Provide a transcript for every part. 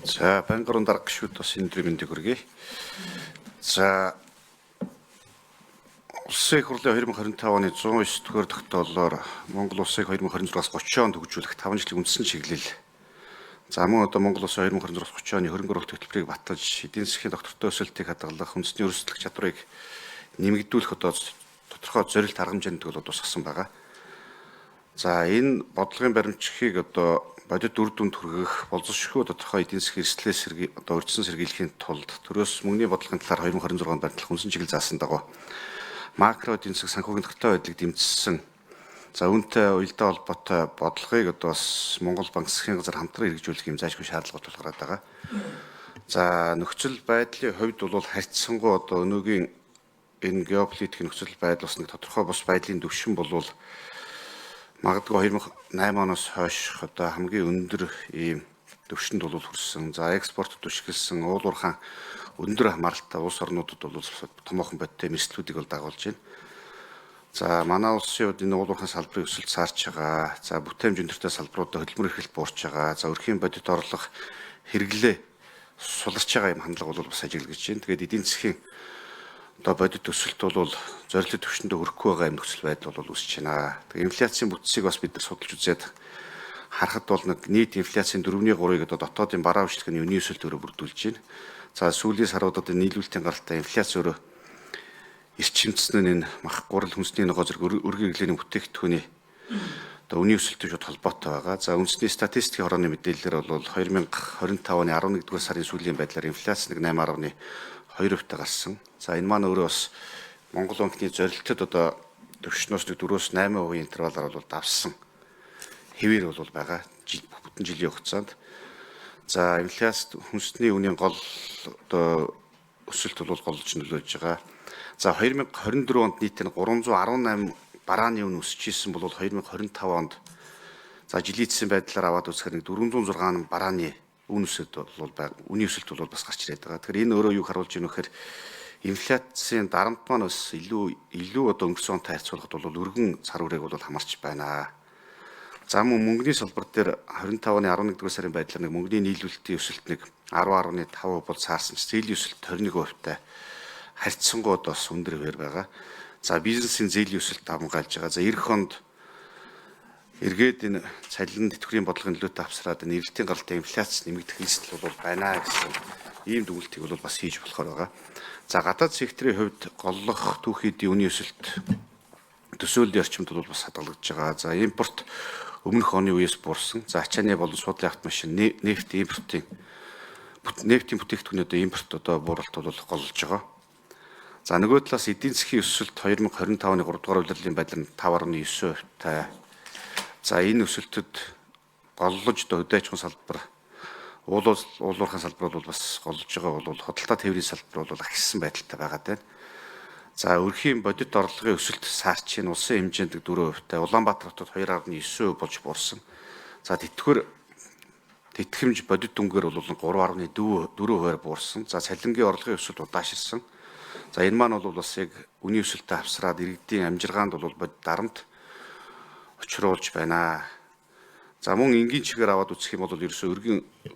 За, Бангарын дарга гишүүд бас энэ өдрийн мэндийг хүргэе. За, Улсын их хурлын 2025 оны 109 дугаар тогтоолоор Монгол улсыг 2026-аас 30 онд хөгжүүлэх 5 жилийн үндсэн чиглэл. За, мөн одоо Монгол улсын 2026-аас 30 оны хөрөнгө оруулалт хөтөлбөрийг баталж, эдийн засгийн доктортой өсөлтийг хадгалах, үндэсний өрсөлдөх чадварыг нэмэгдүүлэх одоо тодорхой зорилт арга хэмжээний төлөвлөлт тусгасан байгаа. За, энэ бодлогын баримтчгийг одоо бодит үр дүнд хүргэх, болзошгүй тодорхой эдийн засгийн эрсдлээс одоо урьдчилан сэргийлэхийн тулд төрөөс мөнгөний бодлогын талаар 2026 онд баримтлах үндсэн чиглэл заасан дагуу макро эдийн засаг санхүүгийн тогтвортой байдлыг дэмжсэн. За, үүнтэй уялдаа холбоотой бодлогыг одоо бас Монгол банк засгийн газар хамтран хэрэгжүүлэх юм заашгүй шаардлагууд тулгараад байгаа. За, нөхцөл байдлын хувьд бол харьцангуй одоо өнөөгийн энэ геополитикийн нөхцөл байдал бас нэг тодорхой бус байдлын түвшин болвол магадгүй 2008 оноос хойш одоо хамгийн өндөр ийм түвшинд бол хүрсэн. За, экспортод түшгэлсэн уулуурхаан өндөр хамааралтай улс орнуудад бол томоохон бодиттой эрсдлүүдийг бол дагуулж байна. За, манай улсын хувьд энэ уулуурхаан салбарын өсөлт саарч байгаа. За, бүтээмж өндөртэй салбаруудад хөдөлмөр эрхлэлт буурч байгаа. За, өрхийн бодит орлого хэрэглээ суларч байгаа юм хандлага бол бас ажиглаж байна. Тэгээд эдийн засгийн одоо бодит өсөлт бол зорилт түвшиндээ хүрэхгүй байгаа юм нөхцөл байдал бол үүсэж байна. Тэгээд инфляцийн бүтцийг бас бид нар судалж үзээд харахад бол нэг нийт инфляцийн 4.3-ыг одоо дотоодын бараа үйлчлэгийн үнийн өсөлтөөр бүрдүүлж байна. За, сүүлийн саруудад нийлүүлэлтийн гаралтай инфляц өөрөө эрчимцэн нь энэ мах гурал хүнсний ногоо зэрэг өргөн хэрэглээний бүтээгдэхүүний одоо үнийн өсөлтөй шууд холбоотой байгаа. За, үндэсний статистикийн хорооны мэдээлэлээр бол 2025 оны 11-р сарын сүүлийн байдлаар инфляц нэг 8.2% гарсан. За, энэ маань өөрөө бас Монгол банкны зорилтод одоо төвшнөөс 4-8% интервалаар бол давсан хэвээр бол байгаа бүтэн жилийн хугацаанд. За, инфляц хүнсний үнийн гол одоо өсөлт бол голж нөлөөлж байгаа. За, 2024 онд нийт нь 318 барааны үн өсөж исэн бол 2025 онд за жилийн эцсийн байдлаар аваад үзэхээр нэг 406 барааны үн өсөлт бол үнийн өсөлт бол бас гарч ирээд байгаа. Тэгэхээр энэ өөрөө юу харуулж байна вэ гэхээр инфляцийн дарамт маань бас илүү одоо өнгөрсөн онтой харьцуулахад бол өргөн цар хүрээг бол хамарч байна. За, мөн мөнгөний салбар дээр 25 оны 11-р сарын байдлаар нэг мөнгөний нийлүүлэлтийн өсөлт нэг 10.5% бол цаарсан ч зээлийн өсөлт 21%-тай харьцангуй одоо бас өндөр хэвээр байгаа. За, бизнесийн зээлийн өсөлт хамгаалж байгаа. За, эх онд эргээд энэ цалин тэтгэврийн бодлогын нөлөөтэй авсраад энэ эрэлтийн гаралтай инфляц нэмэгдэх эрсдэл бол байна гэсэн ийм дүгнэлтийг бол бас хийж болохоор байгаа. За, гадаад секторын хувьд голлох түүхийдийн үнийн өсөлт төсөөллийн орчимд бол бас хадгалагдж байгаа. За, импорт өмнөх оны үеэс буурсан. За, ачааны болон суудлын автомашин, нефтийн бүтээгдэхүүнүүдийн импорт одоо бууралт бол голж байгаа. За, нөгөө талаас эдийн засгийн өсөлт 2025 оны 3 дугаар улирлын байдлаар 5.9%-тай. За, энэ өсөлтөд голлож одоо хөдөө аж ахуйн салбар, уулуурхаан салбар бол бас голж байгаа бол худалдаа тээврийн салбар бол агссан байдалтай байгаа даа. За, өрхийн бодит орлогын өсөлт саарч энэ улсын хэмжээнд 4%-тай, Улаанбаатар хотод 2.9% болж буурсан. За, тэтгэмж бодит дүнгээр бол 3.4% буурсан. За, цалингийн орлогын өсөлт удаашилсан. За, энэ маань бол бас яг үнийн өсөлтөд авсраад иргэдийн амжиргаанд бол бодит дарамт учруулж байна. За, мөн энгийн чигээр аваад үзэх юм бол ерөөсөө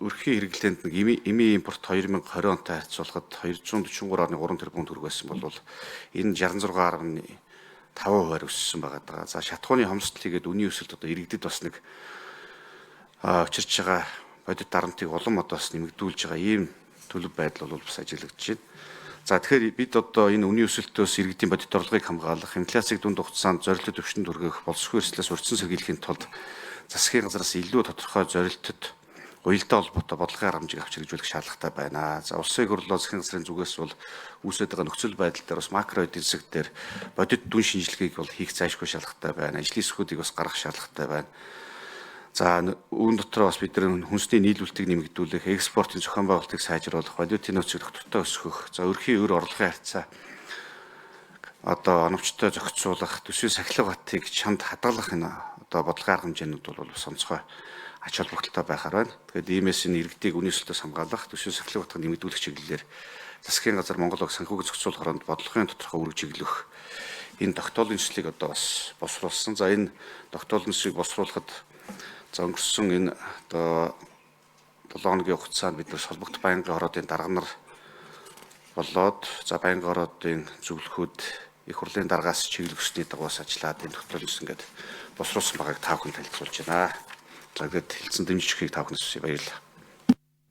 өрхийн хэрэглээнд нэг эмийн импорт 2020 онтой харьцуулахад 243.3 тэрбум төгрөг байсан бол энэ 66.5% өссөн байгаа. За, шатхууны хомсдол хийгээд үнийн өсөлт одоо иргэдэд бас нэг учирч байгаа бодит дарамтыг улам одоо бас нэмэгдүүлж байгаа ийм төлөв байдал бол бас ажиглагдж байна. За, тэгэхээр бид одоо энэ үнийн өсөлтөөс иргэдийн бодит орлогыг хамгаалах, инфляцийг дунд хугацаанд зорилттой түвшинд хүргэх, боловсронгуй эрсдлээс урьдчилан сэргийлэхийн тулд засгийн газраас илүү тодорхой зорилтод уялдаа холбоотой бодлогын арга хэмжээг авч хэрэгжүүлэх шаардлагатай байна. За, улсын хурлын засгийн газрын зүгээс бол үүсэж байгаа нөхцөл байдал дээр бас макро эдийн засаг дээр бодит дүн шинжилгээг бол хийх заашгүй шаардлагатай байна. Ажлын эсхүүдийг бас гаргах шаардлагатай байна. За, үүн дотор бас бид нар хүнсний нийлүүлэлтийг нэмэгдүүлэх, экспортын зохион байгуулалтыг сайжруулах, валютын нөөцийг доктортой өсгөх, за, өрхийн өр орлогын харьцаа одоо оновчтой зохицуулах, төсвийн сахилга батыг чамд хадгалах энэ одоо бодлогын арга хэмжээнүүд бол бас онцгой ач холбогдолтой байхаар байна. Тэгэхээр иймээс энэ иргэдийг үнийн өсөлтөөс хамгаалах, төсвийн сахилга батыг нэмэгдүүлэх чиглэлээр засгийн газар Монгол улс санхүүгийн зохицуулах оронд бодлогын тодорхой үүрэг чиглэх энэ тогтоолын төслийг одоо бас босруулсан. За, энэ тогтоолын төслийг босруулахад за, өнгөрсөн энэ одоо 7 хоногийн хугацаанд бид холбогдох байнгын ороодын дарга нар болоод байнгын ороодын зөвлөхүүд их хурлын даргаас чиглэл өсний дагуус ажиллаад энэ тогтоолж ингээд босруулсан байгааг та бүхэнд танилцуулж байна. За ингээд хэлсэн дэмжих та бүхнээс баярлалаа.